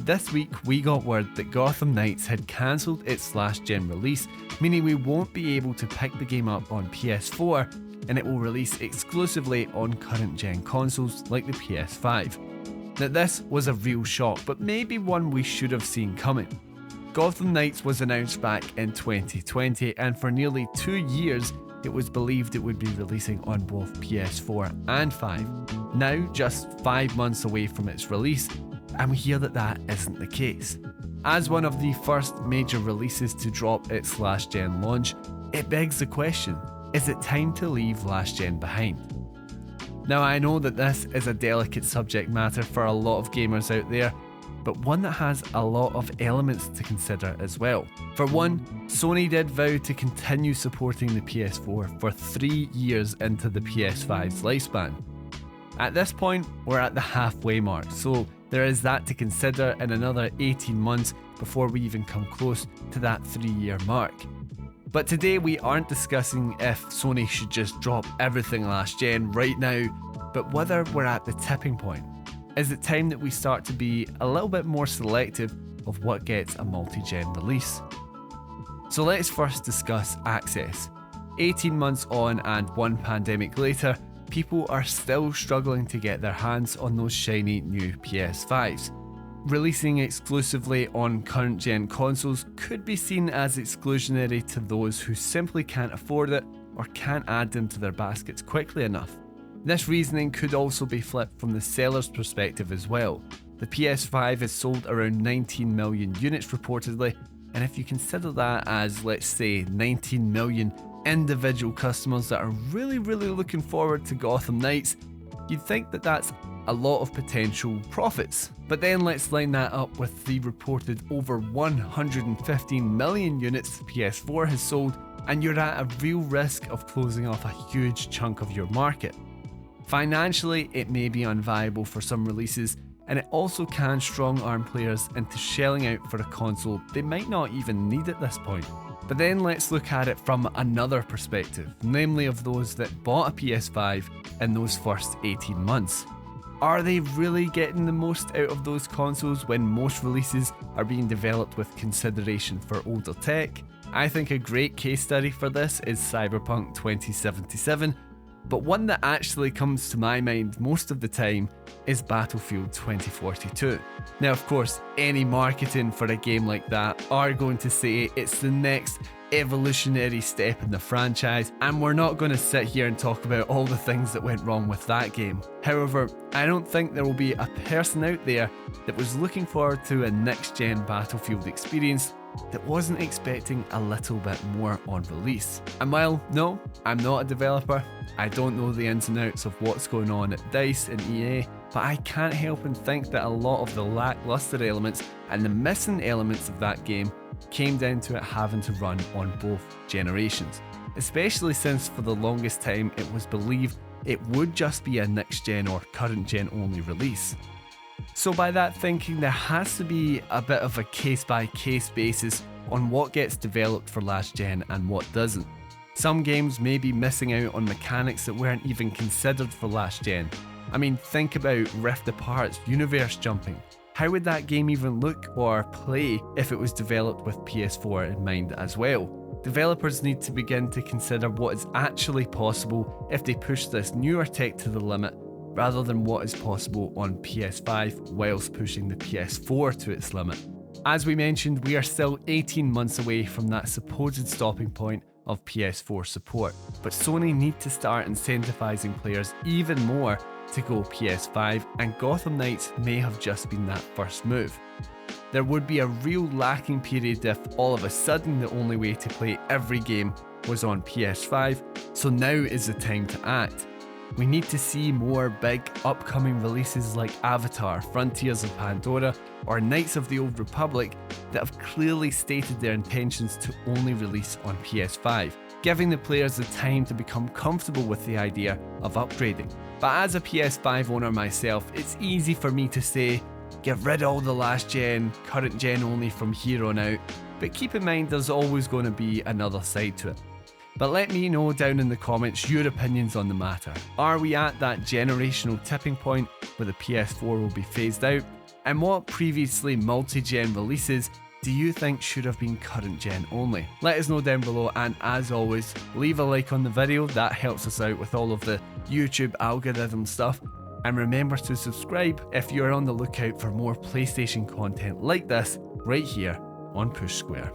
This week we got word that Gotham Knights had cancelled its last gen release, meaning we won't be able to pick the game up on PS4, and it will release exclusively on current gen consoles like the PS5. Now this was a real shock, but maybe one we should have seen coming. Gotham Knights was announced back in 2020, and for nearly 2 years it was believed it would be releasing on both PS4 and 5. Now, just 5 months away from its release, and we hear that that isn't the case. As one of the first major releases to drop its last gen launch, it begs the question, is it time to leave last gen behind? Now I know that this is a delicate subject matter for a lot of gamers out there, but one that has a lot of elements to consider as well. For one, Sony did vow to continue supporting the PS4 for 3 years into the PS5's lifespan. At this point, we're at the halfway mark, so there is that to consider in another 18 months before we even come close to that 3-year mark. But today we aren't discussing if Sony should just drop everything last gen right now, but whether we're at the tipping point. Is it time that we start to be a little bit more selective of what gets a multi-gen release? So let's first discuss access. 18 months on and one pandemic later, people are still struggling to get their hands on those shiny new PS5s. Releasing exclusively on current gen consoles could be seen as exclusionary to those who simply can't afford it or can't add them to their baskets quickly enough. This reasoning could also be flipped from the seller's perspective as well. The PS5 has sold around 19 million units reportedly, and if you consider that as, let's say, 19 million individual customers that are really looking forward to Gotham Knights, you'd think that that's a lot of potential profits. But then let's line that up with the reported over 115 million units the PS4 has sold, and you're at a real risk of closing off a huge chunk of your market. Financially, it may be unviable for some releases, and it also can strong-arm players into shelling out for a console they might not even need at this point. But then let's look at it from another perspective, namely of those that bought a PS5 in those first 18 months. Are they really getting the most out of those consoles when most releases are being developed with consideration for older tech? I think a great case study for this is Cyberpunk 2077, but one that actually comes to my mind most of the time is Battlefield 2042. Now of course, any marketing for a game like that are going to say it's the next evolutionary step in the franchise, and we're not going to sit here and talk about all the things that went wrong with that game. However, I don't think there will be a person out there that was looking forward to a next-gen Battlefield experience that wasn't expecting a little bit more on release. And while, no, I'm not a developer, I don't know the ins and outs of what's going on at DICE and EA, but I can't help and think that a lot of the lackluster elements and the missing elements of that game came down to it having to run on both generations, especially since for the longest time it was believed it would just be a next gen or current gen only release. So by that thinking, there has to be a bit of a case by case basis on what gets developed for last gen and what doesn't. Some games may be missing out on mechanics that weren't even considered for last gen. I mean, think about Rift Apart's universe jumping. How would that game even look or play if it was developed with PS4 in mind as well? Developers need to begin to consider what is actually possible if they push this newer tech to the limit, rather than what is possible on PS5 whilst pushing the PS4 to its limit. As we mentioned, we are still 18 months away from that supposed stopping point of PS4 support, but Sony need to start incentivizing players even more to go PS5, and Gotham Knights may have just been that first move. There would be a real lacking period if all of a sudden the only way to play every game was on PS5, so now is the time to act. We need to see more big upcoming releases like Avatar, Frontiers of Pandora, or Knights of the Old Republic that have clearly stated their intentions to only release on PS5, giving the players the time to become comfortable with the idea of upgrading. But as a PS5 owner myself, it's easy for me to say, get rid of all the last gen, current gen only from here on out, but keep in mind there's always going to be another side to it. But let me know down in the comments your opinions on the matter. Are we at that generational tipping point where the PS4 will be phased out? And what previously multi-gen releases do you think should have been current gen only? Let us know down below, and as always, leave a like on the video, that helps us out with all of the YouTube algorithm stuff. And remember to subscribe if you're on the lookout for more PlayStation content like this right here on Push Square.